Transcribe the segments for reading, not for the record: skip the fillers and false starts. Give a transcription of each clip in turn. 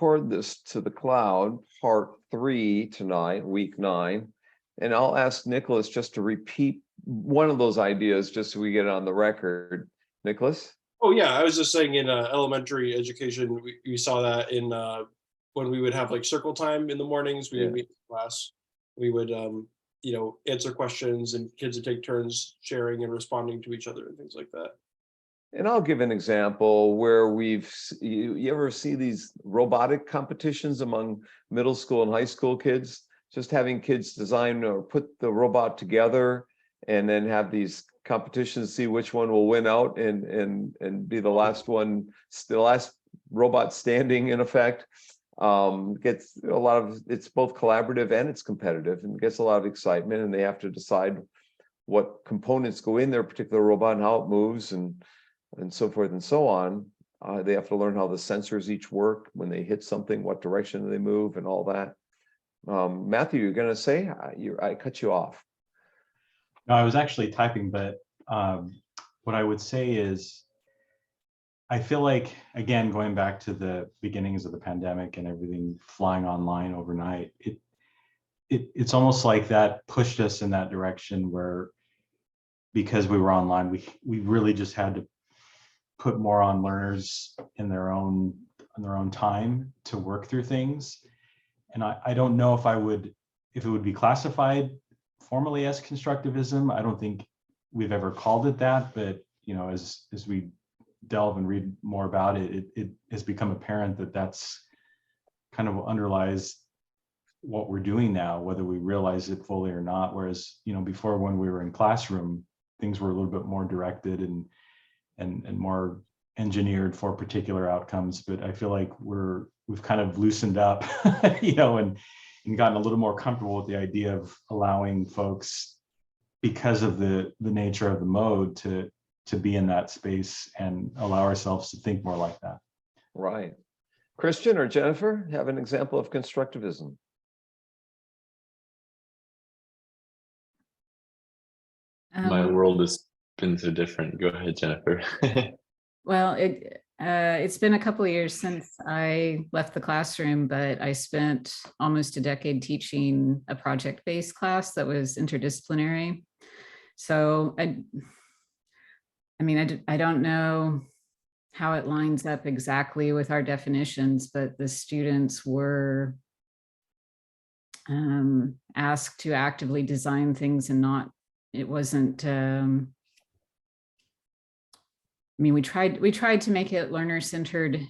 record this to the cloud, part 3 tonight, week 9, and I'll ask Nicholas just to repeat one of those ideas just so we get it on the record. Nicholas? Oh yeah, I was just saying in elementary education, we saw that in when we would have like circle time in the mornings, we would meet in class. We would answer questions, and kids would take turns sharing and responding to each other and things like that. And I'll give an example where you ever see these robotic competitions among middle school and high school kids? Just having kids design or put the robot together and then have these competitions, see which one will win out and be the last one, the last robot standing in effect. Gets a lot of, it's both collaborative and it's competitive, and gets a lot of excitement, and they have to decide what components go in their particular robot and how it moves and so forth and so on. They have to learn how the sensors each work when they hit something, what direction they move and all that. Matthew, you're going to say? I cut you off. No, I was actually typing, but what I would say is, I feel like, again, going back to the beginnings of the pandemic and everything flying online overnight, it's almost like that pushed us in that direction where, because we were online, we really just had to put more on learners in their own time to work through things. And I don't know if it would be classified formally as constructivism. I don't think we've ever called it that, but as we delve and read more about it, it has become apparent that that's kind of underlies what we're doing now, whether we realize it fully or not. Whereas, before, when we were in classroom, things were a little bit more directed and more engineered for particular outcomes. But I feel like we've kind of loosened up, and gotten a little more comfortable with the idea of allowing folks, because of the nature of the mode, to be in that space and allow ourselves to think more like that. Right. Christian or Jennifer, have an example of constructivism? My world has been so different. Go ahead, Jennifer. Well, it's been a couple of years since I left the classroom, but I spent almost a decade teaching a project-based class that was interdisciplinary. So I don't know how it lines up exactly with our definitions, but the students were asked to actively design things, and it wasn't, we tried to make it learner-centered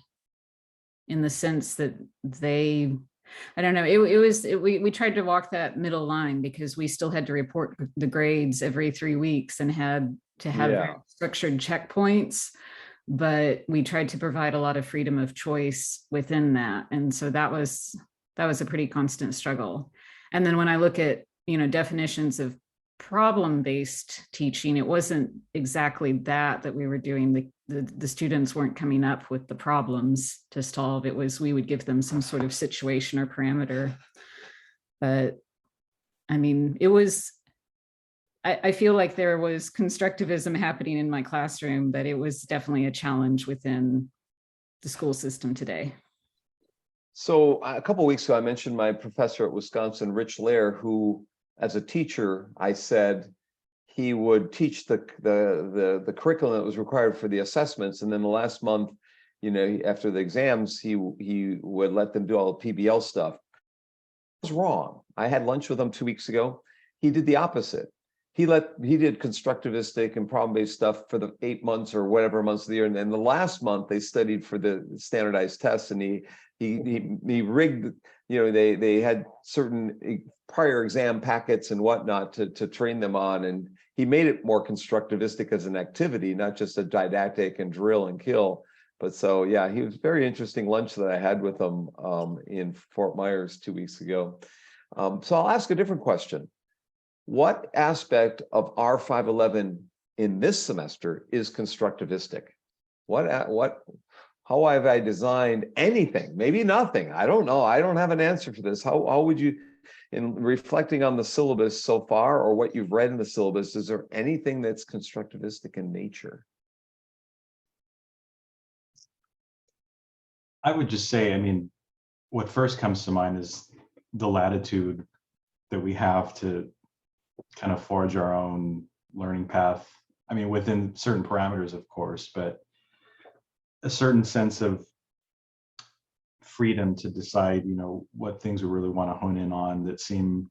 in the sense that we tried to walk that middle line, because we still had to report the grades every 3 weeks and had to have very structured checkpoints, but we tried to provide a lot of freedom of choice within that. And so that was a pretty constant struggle. And then when I look at, definitions of problem-based teaching, it wasn't exactly that we were doing. The students weren't coming up with the problems to solve. It was, we would give them some sort of situation or parameter. But I feel like there was constructivism happening in my classroom, but it was definitely a challenge within the school system today. So a couple of weeks ago, I mentioned my professor at Wisconsin, Rich Lair, who, as a teacher, I said he would teach the curriculum that was required for the assessments, and then the last month, after the exams, he would let them do all the PBL stuff. It was wrong. I had lunch with him 2 weeks ago. He did the opposite. He did constructivistic and problem-based stuff for the 8 months or whatever months of the year, and then the last month they studied for the standardized tests, and he rigged, they had certain prior exam packets and whatnot to train them on, and he made it more constructivistic as an activity, not just a didactic and drill and kill. But so, yeah, he was very interesting lunch that I had with him in Fort Myers 2 weeks ago. So I'll ask a different question. What aspect of R511 in this semester is constructivistic? How have I designed anything? Maybe nothing. I don't know. I don't have an answer for this. How would you, in reflecting on the syllabus so far, or what you've read in the syllabus, is there anything that's constructivistic in nature? I would just say, what first comes to mind is the latitude that we have to kind of forge our own learning path. I mean, within certain parameters, of course, but a certain sense of freedom to decide, what things we really want to hone in on that seem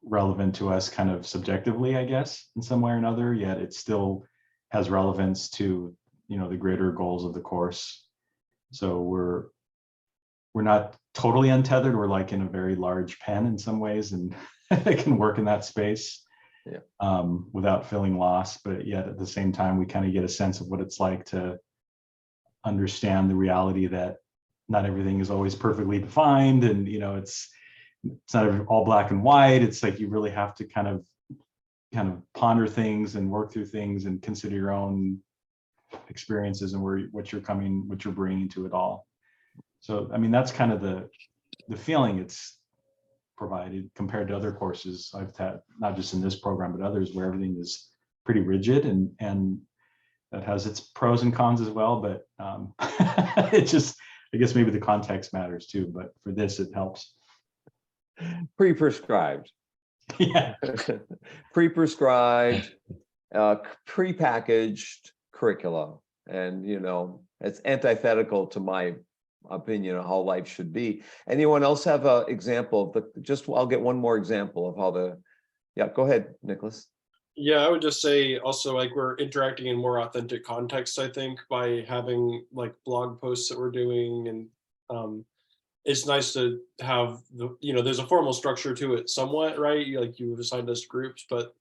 relevant to us kind of subjectively, I guess, in some way or another, yet it still has relevance to, the greater goals of the course. So we're not totally untethered. We're like in a very large pen in some ways, and it can work in that space without feeling lost. But yet at the same time, we kind of get a sense of what it's like to understand the reality that not everything is always perfectly defined, and it's not all black and white. It's like you really have to kind of ponder things and work through things and consider your own experiences and what you're bringing to it all. So I mean, that's kind of the feeling it's provided compared to other courses I've had, not just in this program but others, where everything is pretty rigid, and that has its pros and cons as well. But it just, I guess maybe the context matters too, but for this it helps. Pre-prescribed. Yeah. Pre-prescribed, pre-packaged curricula, and it's antithetical to my opinion of how life should be. Anyone else have an example of I'll get one more example of how go ahead, Nicholas. Yeah, I would just say also, like, we're interacting in more authentic contexts, I think, by having like blog posts that we're doing, and it's nice to have there's a formal structure to it somewhat, right? Like, you've assigned us groups, but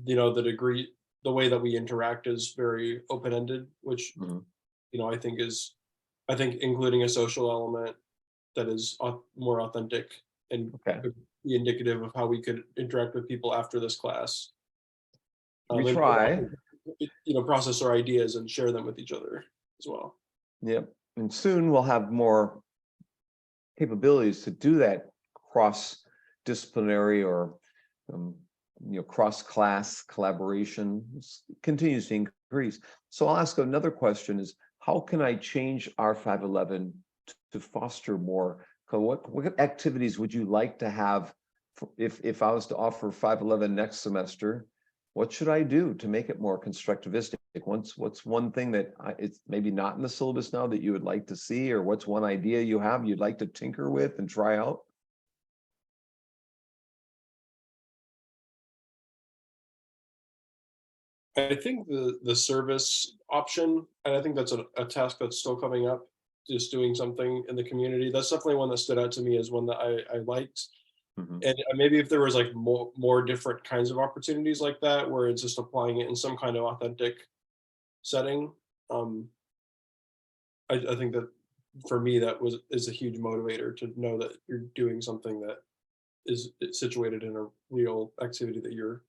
the way that we interact is very open-ended, which I think including a social element that is more authentic and could be indicative of how we could interact with people after this class. We try. Process our ideas and share them with each other as well. Yep. And soon we'll have more capabilities to do that cross-disciplinary or cross-class collaboration. Continues to increase. So I'll ask another question: is how can I change R511 to foster more? What activities would you like to have if I was to offer 511 next semester? What should I do to make it more constructivistic? What's one thing that it's maybe not in the syllabus now that you would like to see, or what's one idea you have you'd like to tinker with and try out? I think the service option, and I think that's a task that's still coming up, just doing something in the community. That's definitely one that stood out to me as one that I liked. Mm-hmm. And maybe if there was like more different kinds of opportunities like that, where it's just applying it in some kind of authentic setting, I think that for me is a huge motivator to know that you're doing something that is situated in a real activity that you're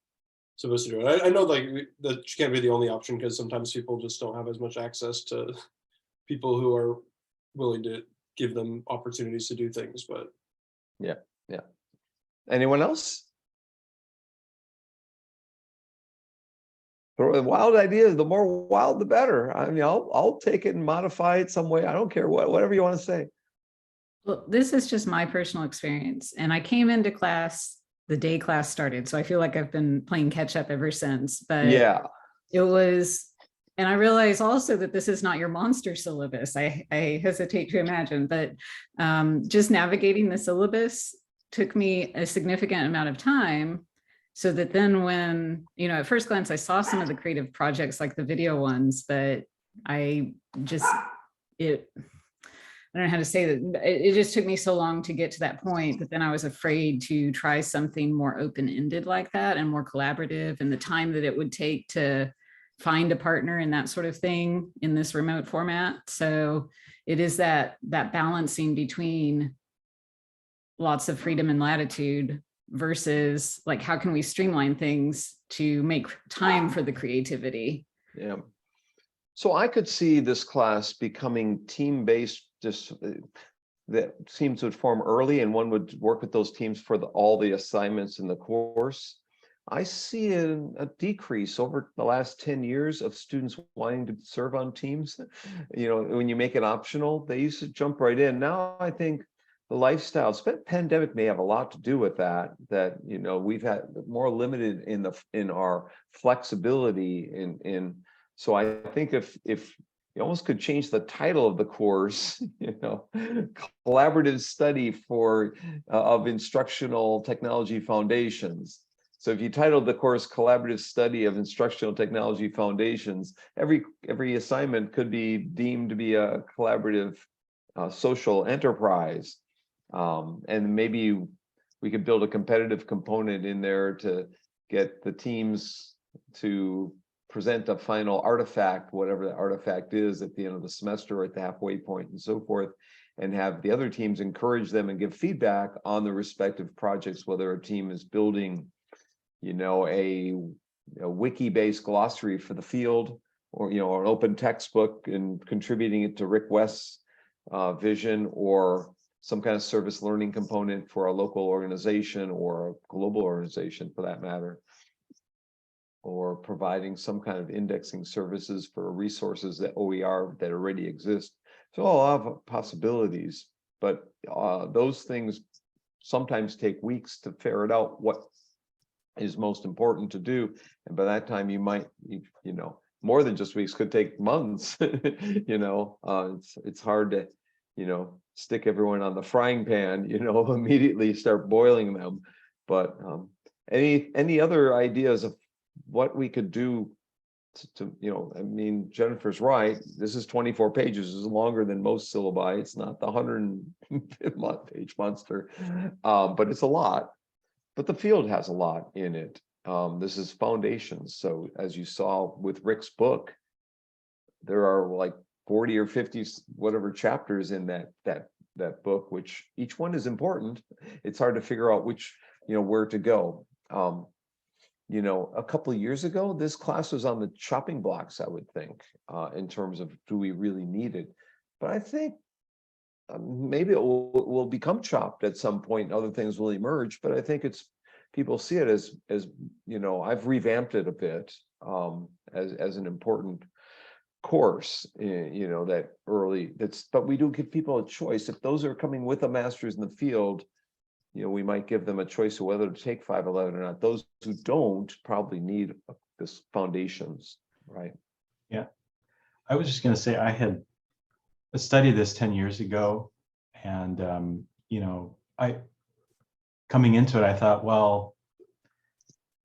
supposed to do. And I know that can't be the only option, because sometimes people just don't have as much access to people who are willing to give them opportunities to do things. But yeah. Anyone else? Wild ideas, the more wild, the better. I mean, I'll take it and modify it some way. I don't care whatever you want to say. Well, this is just my personal experience. And I came into class the day class started, so I feel like I've been playing catch up ever since. But yeah, it was, and I realize also that this is not your monster syllabus. I hesitate to imagine, but just navigating the syllabus took me a significant amount of time, so that then when, at first glance, I saw some of the creative projects like the video ones, but I don't know how to say that. It just took me so long to get to that point that then I was afraid to try something more open-ended like that and more collaborative, and the time that it would take to find a partner and that sort of thing in this remote format. So it is that balancing between lots of freedom and latitude versus like, how can we streamline things to make time for the creativity? Yeah. So I could see this class becoming team-based, that teams would form early and one would work with those teams for all the assignments in the course. I see a decrease over the last 10 years of students wanting to serve on teams. When you make it optional, they used to jump right in. Now I think lifestyle, pandemic may have a lot to do with that, you know, we've had more limited in our flexibility so I think if you almost could change the title of the course, you know, collaborative study of instructional technology foundations. So if you titled the course collaborative study of instructional technology foundations, every assignment could be deemed to be a collaborative social enterprise. And maybe we could build a competitive component in there to get the teams to present a final artifact, whatever the artifact is, at the end of the semester or at the halfway point and so forth, and have the other teams encourage them and give feedback on the respective projects, whether a team is building, you know, a wiki-based glossary for the field, or, you know, an open textbook and contributing it to Rick West's vision, or some kind of service learning component for a local organization or a global organization for that matter, or providing some kind of indexing services for resources that OER that already exist. So a lot of possibilities, but those things sometimes take weeks to ferret out what is most important to do. And by that time you might, you know, more than just weeks, could take months. You know, it's hard to, you know, stick everyone on the frying pan, you know, immediately start boiling them. But any other ideas of what we could do to, you know, I mean, Jennifer's right. This is 24 pages. This is longer than most syllabi. It's not the 100-page monster, but it's a lot. But the field has a lot in it. This is foundations. So as you saw with Rick's book, there are like 40 or 50 whatever chapters in that book, which each one is important. It's hard to figure out which, you know, where to go. You know, a couple of years ago, this class was on the chopping blocks, I would think, in terms of do we really need it? But I think maybe it will become chopped at some point. Other things will emerge, but I think people see it as you know, I've revamped it a bit as an important course, you know, but we do give people a choice. If those are coming with a master's in the field, you know, we might give them a choice of whether to take 511 or not. Those who don't probably need this foundations, right? Yeah, I was just going to say I had studied this 10 years ago, and you know, coming into it, I thought, well,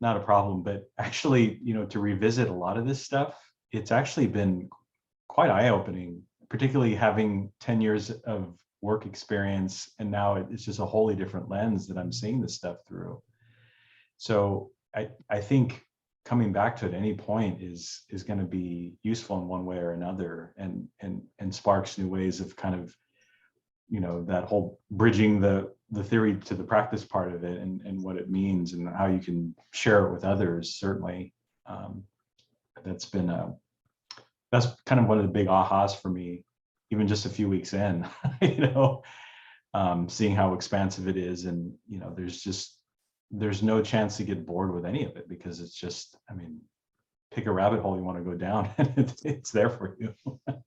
not a problem, but actually, you know, to revisit a lot of this stuff, it's actually been quite eye-opening, particularly having 10 years of work experience, and now it's just a wholly different lens that I'm seeing this stuff through. So I think coming back to it at any point is going to be useful in one way or another, and sparks new ways of kind of, you know, that whole bridging the theory to the practice part of it, and what it means and how you can share it with others. Certainly, that's kind of one of the big ahas for me, even just a few weeks in. You know, seeing how expansive it is, and you know, there's no chance to get bored with any of it, because it's just, I mean, pick a rabbit hole you want to go down and it's there for you.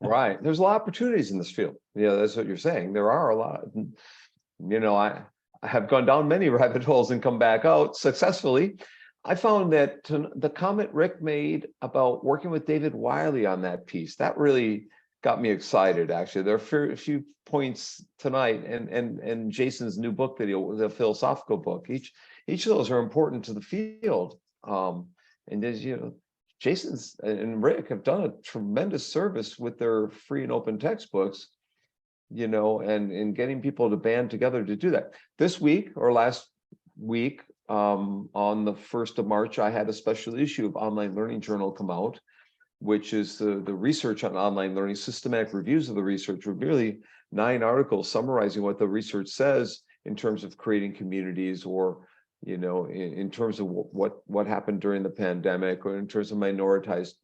Right. There's a lot of opportunities in this field. Yeah, that's what you're saying. There are a lot. You know, I have gone down many rabbit holes and come back out successfully. I found that the comment Rick made about working with David Wiley on that piece, that really got me excited. Actually, there are a few points tonight, and Jason's new book, the philosophical book. Each of those are important to the field. And as you know, Jason's and Rick have done a tremendous service with their free and open textbooks, you know, and getting people to band together to do that. This week or last week, on the 1st of March, I had a special issue of Online Learning Journal come out, which is the research on online learning, systematic reviews of the research, with really 9 articles summarizing what the research says in terms of creating communities, or, you know, in terms of what happened during the pandemic, or in terms of minoritized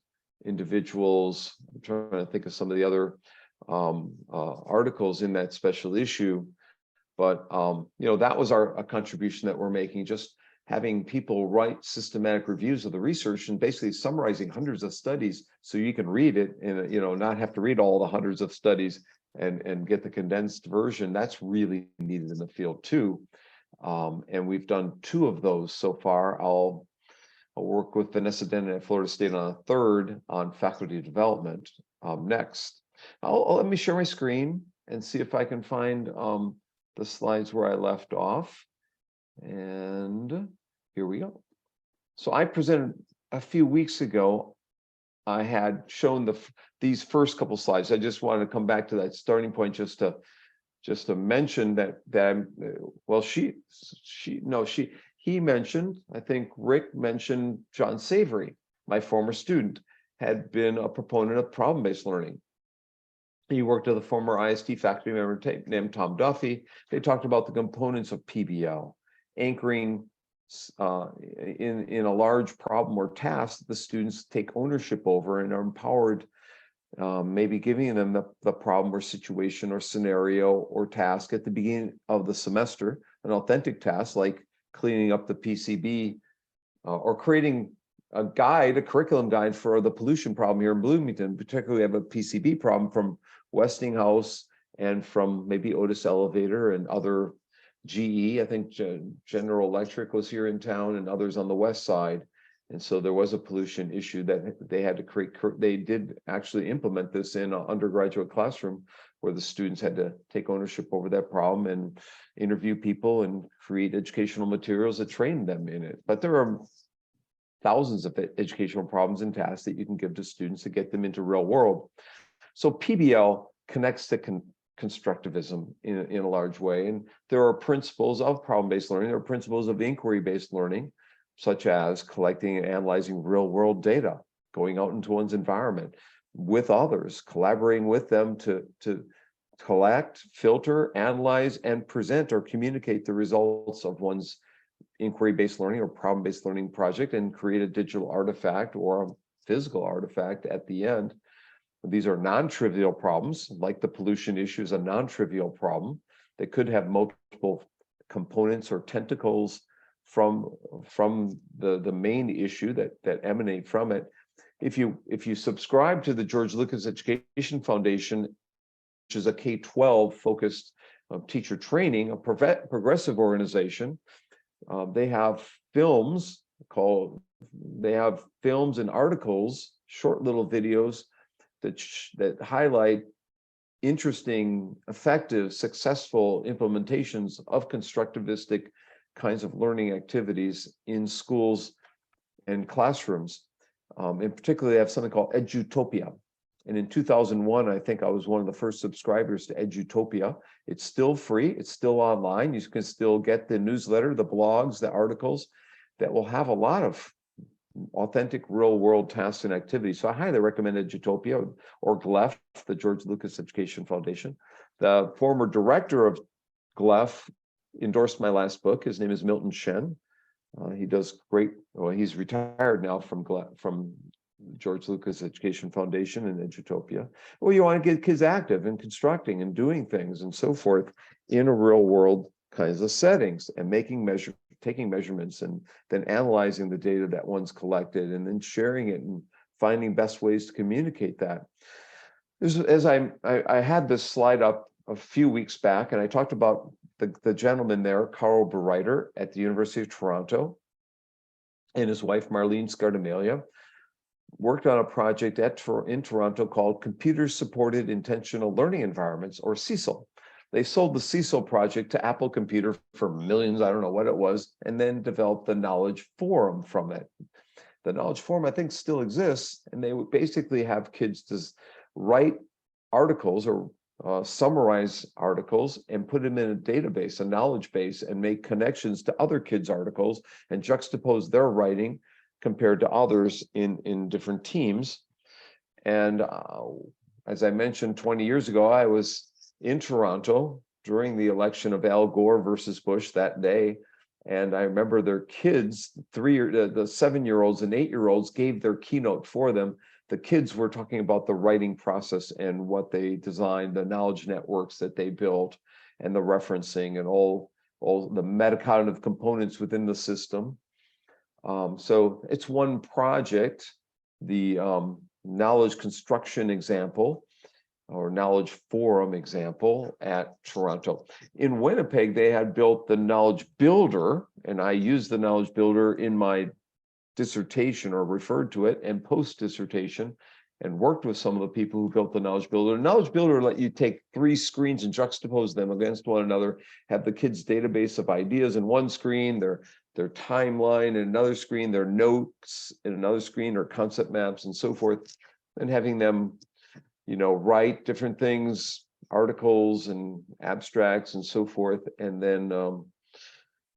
individuals. I'm trying to think of some of the other articles in that special issue. But, you know, that was a contribution that we're making, just having people write systematic reviews of the research and basically summarizing hundreds of studies so you can read it and, you know, not have to read all the hundreds of studies, and get the condensed version, that's really needed in the field too. And we've done 2 of those so far. I'll work with Vanessa Denton at Florida State on a 3rd on faculty development next. Let me share my screen and see if I can find the slides where I left off. And here we go. So I presented a few weeks ago. I had shown these first couple slides. I just wanted to come back to that starting point just to mention that well, he mentioned, I think Rick mentioned John Savory, my former student, had been a proponent of problem-based learning. He worked with a former IST faculty member named Tom Duffy. They talked about the components of PBL, anchoring in a large problem or task that the students take ownership over and are empowered, maybe giving them the problem or situation or scenario or task at the beginning of the semester, an authentic task like cleaning up the PCB or creating a curriculum guide for the pollution problem here in Bloomington. Particularly, we have a PCB problem from Westinghouse and from maybe Otis Elevator and other GE. I think General Electric was here in town and others on the west side. And so there was a pollution issue that they had to create. They did actually implement this in an undergraduate classroom where the students had to take ownership over that problem and interview people and create educational materials that train them in it. But there are thousands of educational problems and tasks that you can give to students to get them into real world. So PBL connects to constructivism in a large way. And there are principles of problem-based learning. There are principles of inquiry-based learning, such as collecting and analyzing real-world data, going out into one's environment with others, collaborating with them to collect, filter, analyze, and present or communicate the results of one's inquiry-based learning or problem-based learning project and create a digital artifact or a physical artifact at the end. These are non-trivial problems, like the pollution issue is a non-trivial problem. They could have multiple components or tentacles from the main issue that emanate from it. If you subscribe to the George Lucas Education Foundation, which is a K-12 focused teacher training, a progressive organization, they have films and articles, short little videos that highlight interesting, effective, successful implementations of constructivistic kinds of learning activities in schools and classrooms. In particular, they have something called Edutopia. And in 2001, I think I was one of the first subscribers to Edutopia. It's still free. It's still online. You can still get the newsletter, the blogs, the articles that will have a lot of authentic real-world tasks and activities. So I highly recommend Edutopia or GLEF, the George Lucas Education Foundation. The former director of GLEF endorsed my last book. His name is Milton Shen. He does great. Well, he's retired now from George Lucas Education Foundation and Edutopia. Well, you want to get kids active and constructing and doing things and so forth in a real world kinds of settings and taking measurements and then analyzing the data that one's collected and then sharing it and finding best ways to communicate that. As I had this slide up a few weeks back, and I talked about the gentleman there, Carl Bereiter at the University of Toronto, and his wife, Marlene Scardamalia, worked on a project in Toronto called Computer-Supported Intentional Learning Environments, or CECIL. They sold the CECIL project to Apple Computer for millions, I don't know what it was, and then developed the Knowledge Forum from it. The Knowledge Forum, I think, still exists, and they would basically have kids to write articles or summarize articles and put them in a database, a knowledge base, and make connections to other kids' articles and juxtapose their writing compared to others in different teams. And as I mentioned, 20 years ago, I was in Toronto during the election of Al Gore versus Bush that day. And I remember their kids, the 7-year-olds and 8-year-olds gave their keynote for them. The kids were talking about the writing process and what they designed, the knowledge networks that they built, and the referencing and all the metacognitive components within the system. So it's one project, the knowledge construction example. or Knowledge Forum example at Toronto. In Winnipeg, they had built the Knowledge Builder, and I used the Knowledge Builder in my dissertation, or referred to it, and post-dissertation, and worked with some of the people who built the Knowledge Builder. The Knowledge Builder let you take 3 screens and juxtapose them against one another, have the kids' database of ideas in one screen, their timeline in another screen, their notes in another screen, or concept maps and so forth, and having them, write different things, articles and abstracts and so forth, and then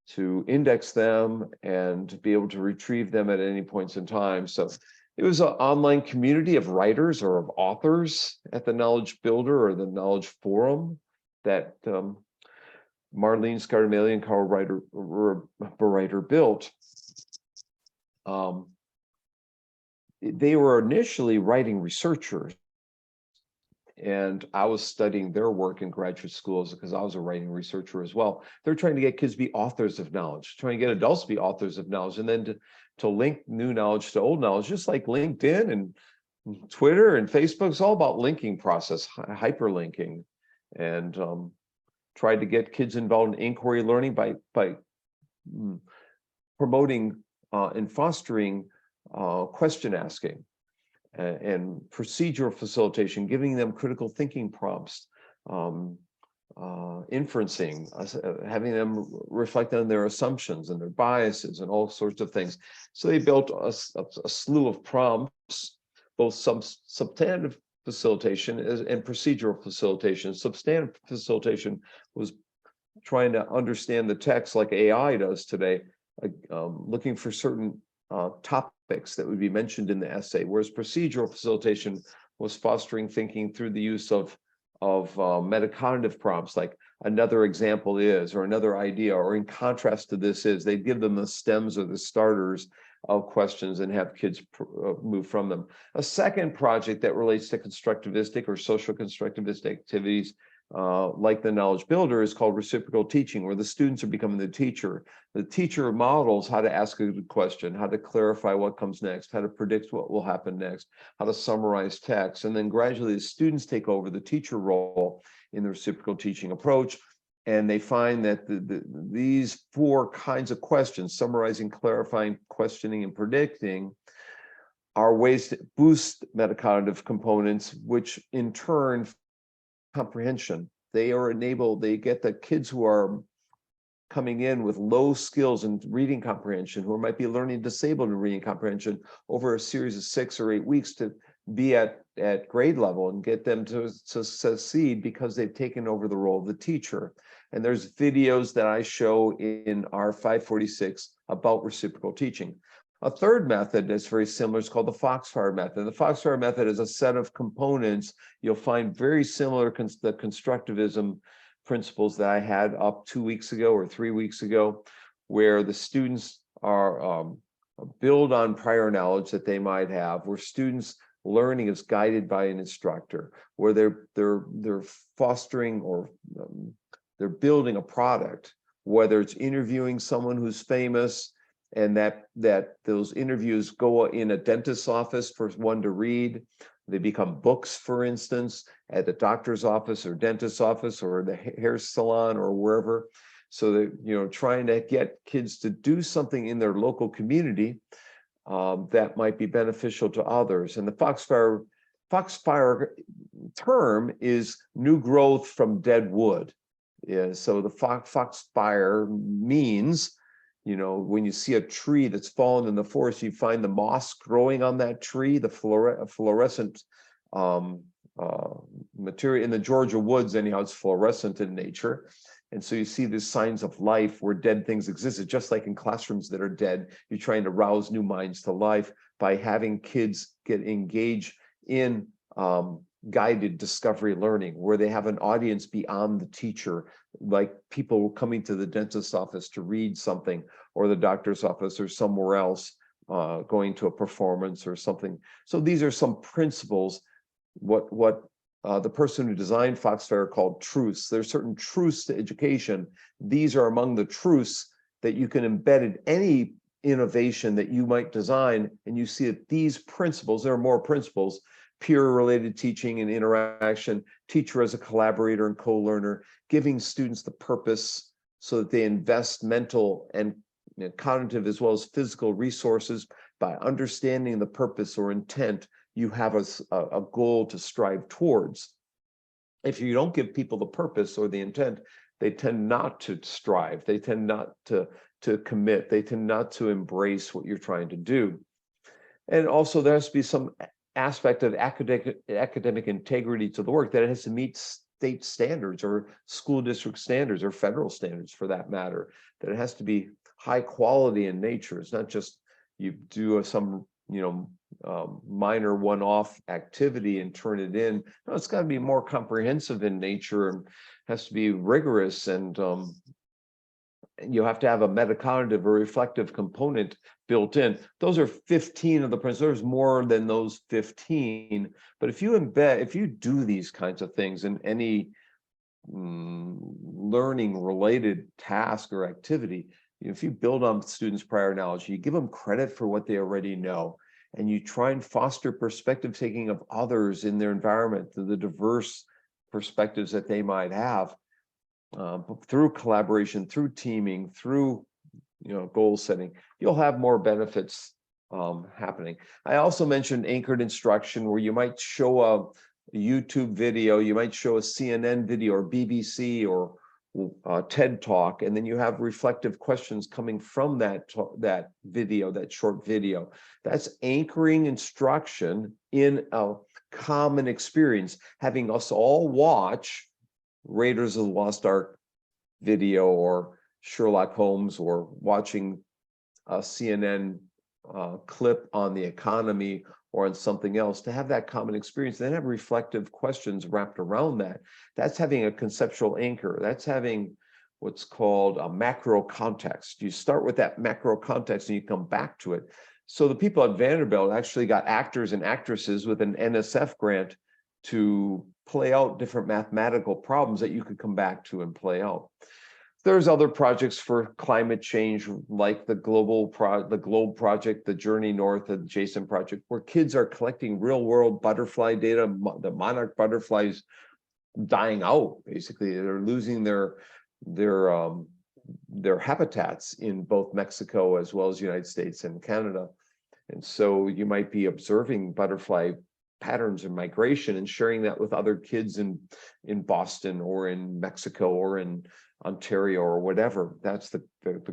to index them and be able to retrieve them at any points in time. So it was an online community of writers or of authors at the Knowledge Builder or the Knowledge Forum that Marlene Scardamelli and Carl Bereiter built. They were initially writing researchers, and I was studying their work in graduate schools because I was a writing researcher as well. They're trying to get kids to be authors of knowledge, trying to get adults to be authors of knowledge, and then to link new knowledge to old knowledge, just like LinkedIn and Twitter and Facebook. It's all about linking process, hyperlinking, and tried to get kids involved in inquiry learning by promoting and fostering question asking and procedural facilitation, giving them critical thinking prompts, inferencing, having them reflect on their assumptions and their biases and all sorts of things. So they built a slew of prompts, both substantive facilitation and procedural facilitation. Substantive facilitation was trying to understand the text like AI does today, looking for certain topics that would be mentioned in the essay, whereas procedural facilitation was fostering thinking through the use of metacognitive prompts, like another example is, or another idea, or in contrast to this is. They give them the stems or the starters of questions and have kids move from them. A second project that relates to constructivistic or social constructivistic activities, like the Knowledge Builder, is called reciprocal teaching, where the students are becoming the teacher. The teacher models how to ask a good question, how to clarify what comes next, how to predict what will happen next, how to summarize text, and then gradually the students take over the teacher role in the reciprocal teaching approach. And they find that these 4 kinds of questions, summarizing, clarifying, questioning, and predicting, are ways to boost metacognitive components, which in turn comprehension. They get the kids who are coming in with low skills in reading comprehension, who might be learning disabled in reading comprehension, over a series of 6 or 8 weeks to be at grade level and get them to succeed because they've taken over the role of the teacher. And there's videos that I show in R511 about reciprocal teaching. A third method that's very similar is called the Foxfire method. The Foxfire method is a set of components you'll find very similar to the constructivism principles that I had up 2 weeks ago or 3 weeks ago, where the students are build on prior knowledge that they might have, where students learning is guided by an instructor, where they're fostering or they're building a product, whether it's interviewing someone who's famous, and that those interviews go in a dentist's office for one to read. They become books, for instance, at the doctor's office or dentist's office or the hair salon or wherever. So that, trying to get kids to do something in their local community that might be beneficial to others. And the Foxfire term is new growth from dead wood. Yeah, so the Foxfire means, when you see a tree that's fallen in the forest, you find the moss growing on that tree, the fluorescent material in the Georgia woods. Anyhow, it's fluorescent in nature. And so you see these signs of life where dead things exist. It's just like in classrooms that are dead, you're trying to rouse new minds to life by having kids get engaged in guided discovery learning, where they have an audience beyond the teacher, like people coming to the dentist's office to read something, or the doctor's office, or somewhere else, going to a performance or something. So these are some principles, what the person who designed Foxfire called truths. There's certain truths to education. These are among the truths that you can embed in any innovation that you might design, and you see that these principles, there are more principles, peer-related teaching and interaction, teacher as a collaborator and co-learner, giving students the purpose so that they invest mental and cognitive as well as physical resources. By understanding the purpose or intent, you have a goal to strive towards. If you don't give people the purpose or the intent, they tend not to strive. They tend not to commit. They tend not to embrace what you're trying to do. And also there has to be some aspect of academic integrity to the work, that it has to meet state standards or school district standards or federal standards for that matter, that it has to be high quality in nature. It's not just you do some minor one-off activity and turn it in. No, it's got to be more comprehensive in nature and has to be rigorous, and you have to have a metacognitive or reflective component built in. Those are 15 of the principles. There's more than those 15, but if you do these kinds of things in any learning related task or activity, if you build on students' prior knowledge, you give them credit for what they already know, and you try and foster perspective taking of others in their environment, the diverse perspectives that they might have, through collaboration, through teaming, through goal setting, you'll have more benefits happening. I also mentioned anchored instruction, where you might show a YouTube video, you might show a CNN video or BBC or TED Talk, and then you have reflective questions coming from that video, that short video. That's anchoring instruction in a common experience, having us all watch Raiders of the Lost Ark video or Sherlock Holmes, or watching a CNN clip on the economy or on something else, to have that common experience, then have reflective questions wrapped around that. That's having a conceptual anchor. That's having what's called a macro context. You start with that macro context and you come back to it. So the people at Vanderbilt actually got actors and actresses with an NSF grant to play out different mathematical problems that you could come back to and play out. There's other projects for climate change, like the Globe Project, the Journey North adjacent project, where kids are collecting real world butterfly data. The monarch butterflies dying out, basically. They're losing their habitats in both Mexico as well as the United States and Canada. And so you might be observing butterfly patterns and migration and sharing that with other kids in Boston or in Mexico or in Ontario or whatever. That's the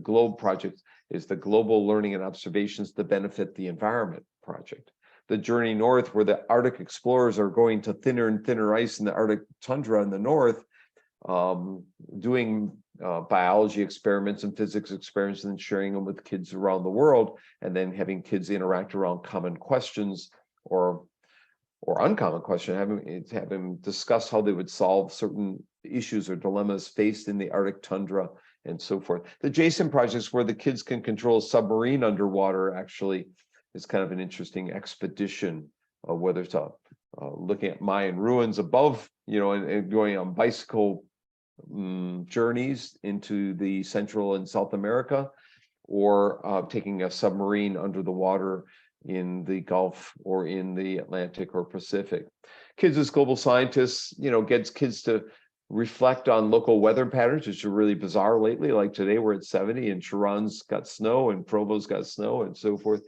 Globe Project, is the Global Learning and Observations to Benefit the Environment project. The Journey North, where the Arctic explorers are going to thinner and thinner ice in the Arctic tundra in the north, doing biology experiments and physics experiments and sharing them with kids around the world, and then having kids interact around common questions or uncommon question, have them discuss how they would solve certain issues or dilemmas faced in the Arctic tundra and so forth. The adjacent projects where the kids can control a submarine underwater actually is kind of an interesting expedition, whether it's looking at Mayan ruins above, and going on bicycle journeys into the Central and South America, or taking a submarine under the water in the Gulf or in the Atlantic or Pacific. Kids as global scientists, gets kids to reflect on local weather patterns, which are really bizarre lately. Like today we're at 70 and Sharon's got snow and Provo's got snow and so forth.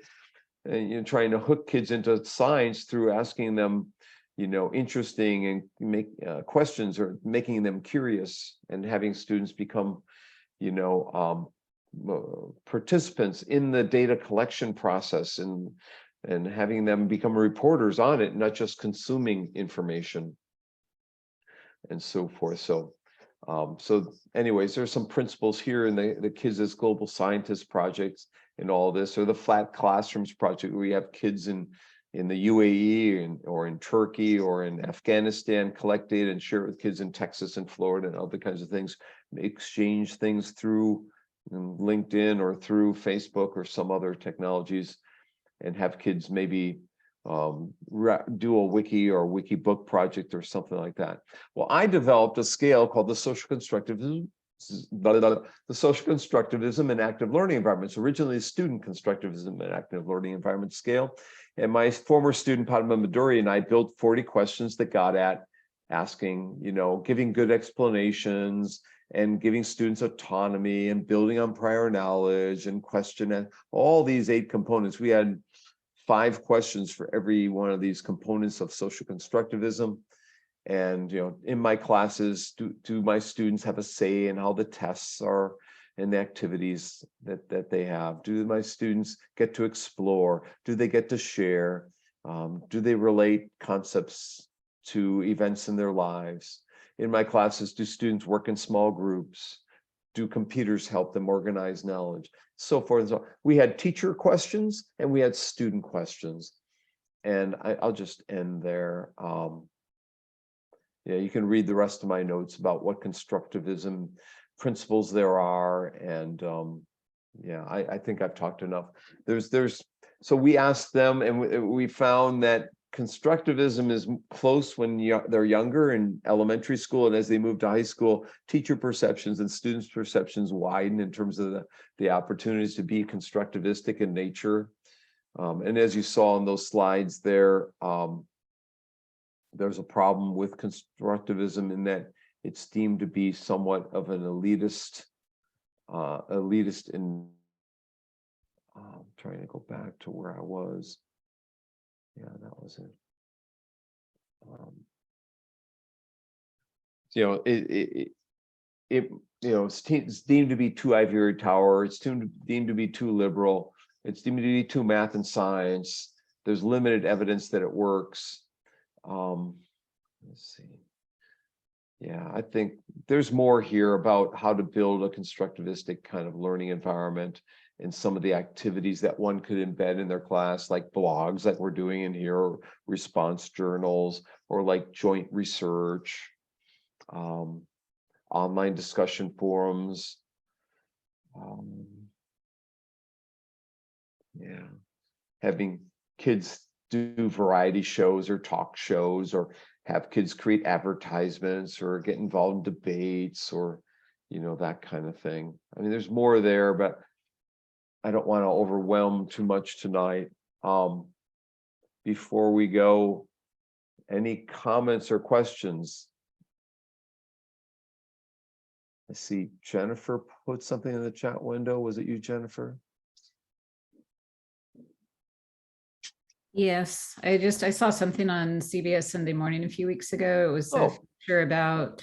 And trying to hook kids into science through asking them, interesting and make questions, or making them curious, and having students become, participants in the data collection process, and having them become reporters on it, not just consuming information and so forth. So anyways, there's some principles here in the Kids as Global Scientists projects and all this, or the Flat Classrooms project, where we have kids in the UAE or in Turkey or in Afghanistan collect data and share it with kids in Texas and Florida and other kinds of things, exchange things through LinkedIn or through Facebook or some other technologies, and have kids maybe do a wiki or wiki book project or something like that. Well, I developed a scale called the social constructivism and active learning environments. Originally a student constructivism and active learning environment scale. And my former student, Padma Maduri, and I built 40 questions that got at asking, giving good explanations and giving students autonomy and building on prior knowledge and question and all these 8 components. We had 5 questions for every one of these components of social constructivism. And, in my classes, do my students have a say in how the tests are and the activities that they have? Do my students get to explore? Do they get to share? Do they relate concepts to events in their lives? In my classes, do students work in small groups? Do computers help them organize knowledge? So forth and so on. We had teacher questions and we had student questions. And I'll just end there. Yeah, you can read the rest of my notes about what constructivism principles there are. And yeah, I think I've talked enough. So we asked them and we found that constructivism is close when they're younger in elementary school, and as they move to high school, teacher perceptions and students' perceptions widen in terms of the opportunities to be constructivistic in nature. And as you saw in those slides there, there's a problem with constructivism in that it's deemed to be somewhat of an elitist in I'm trying to go back to where I was. Yeah, that was it. It's deemed to be too ivory tower. It's deemed to be too liberal. It's deemed to be too math and science. There's limited evidence that it works. Let's see. Yeah, I think there's more here about how to build a constructivistic kind of learning environment and some of the activities that one could embed in their class, like blogs like we're doing in here, or response journals, or like joint research, online discussion forums. Yeah, having kids do variety shows or talk shows, or have kids create advertisements or get involved in debates, or that kind of thing. I mean, there's more there, but I don't want to overwhelm too much tonight. Before we go, any comments or questions? I see Jennifer put something in the chat window. Was it you, Jennifer? Yes, I saw something on CBS Sunday Morning a few weeks ago. It was a feature about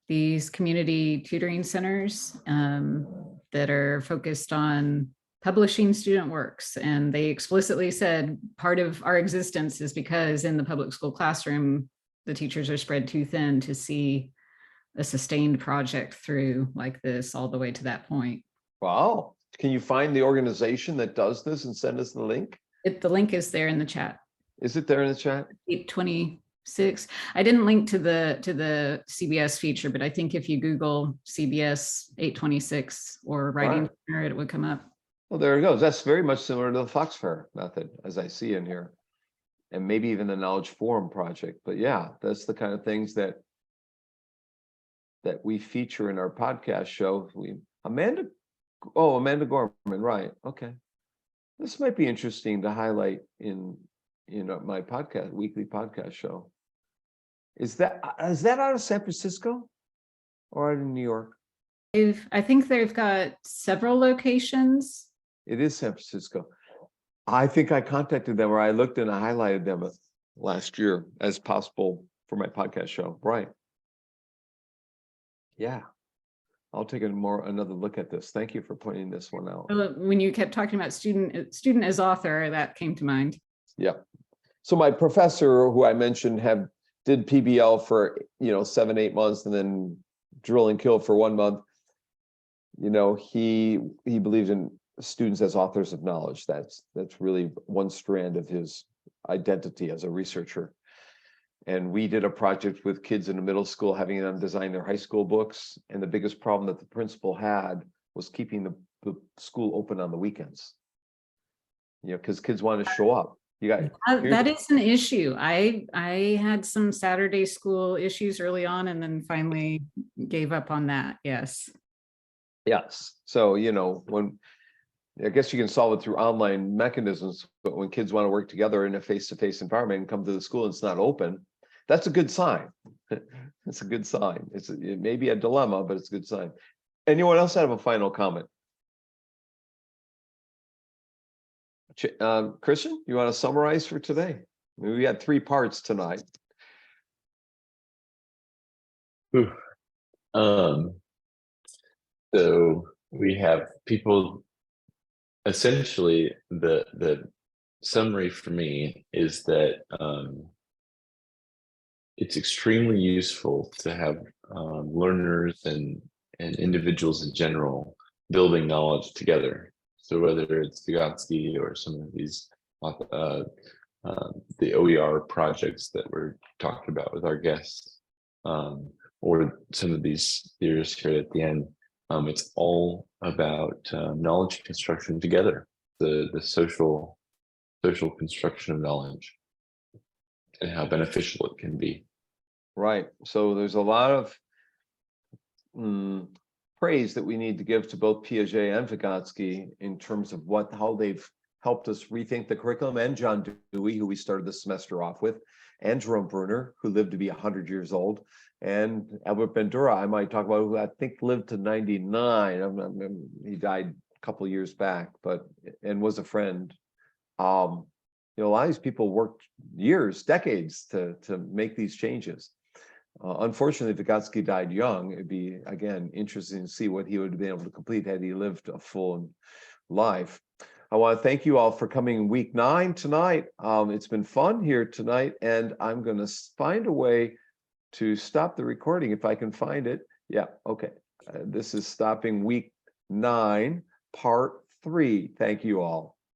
these community tutoring centers that are focused on publishing student works. And they explicitly said part of our existence is because in the public school classroom, the teachers are spread too thin to see a sustained project through like this all the way to that point. Wow. Can you find the organization that does this and send us the link? The link is there in the chat. Is it there in the chat? 826. I didn't link to the CBS feature, but I think if you Google CBS 826 or writing center, it would come up. Well, there it goes. That's very much similar to the Fox Fair method, as I see in here, and maybe even the Knowledge Forum project. But yeah, that's the kind of things that we feature in our podcast show. Amanda Gorman, right? Okay, this might be interesting to highlight in my podcast, weekly podcast show. Is that out of San Francisco or out of New York? I think they've got several locations. It is San Francisco. I think I contacted them, or I looked and I highlighted them last year as possible for my podcast show. Right. Yeah. I'll take another look at this. Thank you for pointing this one out. When you kept talking about student as author, that came to mind. Yeah. So my professor, who I mentioned, did PBL for 7-8 months and then drill and kill for 1 month. He believes in students as authors of knowledge. That's really one strand of his identity as a researcher. And we did a project with kids in the middle school, having them design their high school books. And the biggest problem that the principal had was keeping the school open on the weekends. Because kids want to show up. That is an issue. I had some Saturday school issues early on, and then finally gave up on that. Yes. Yes. So when I guess you can solve it through online mechanisms, but when kids want to work together in a face-to-face environment and come to the school and it's not open, that's a good sign. It's a good sign. It may be a dilemma, but it's a good sign. Anyone else have a final comment? Christian, you want to summarize for today? We had 3 parts tonight. Whew. So we have people, essentially the summary for me is that it's extremely useful to have learners and individuals in general building knowledge together. So whether it's Vygotsky or some of these the OER projects that we're talking about with our guests, or some of these theorists here at the end, it's all about knowledge construction together, the social construction of knowledge, and how beneficial it can be. Right. So there's a lot of praise that we need to give to both Piaget and Vygotsky in terms of how they've helped us rethink the curriculum, and John Dewey, who we started the semester off with, and Jerome Bruner, who lived to be 100 years old, and Albert Bandura, I might talk about, who I think lived to 99. He died a couple of years back, and was a friend. A lot of these people worked years, decades to make these changes. Unfortunately, Vygotsky died young. It'd be, again, interesting to see what he would have been able to complete had he lived a full life. I want to thank you all for coming week 9 tonight. It's been fun here tonight, and I'm going to find a way to stop the recording if I can find it. Yeah, okay. This is stopping week 9, part 3. Thank you all.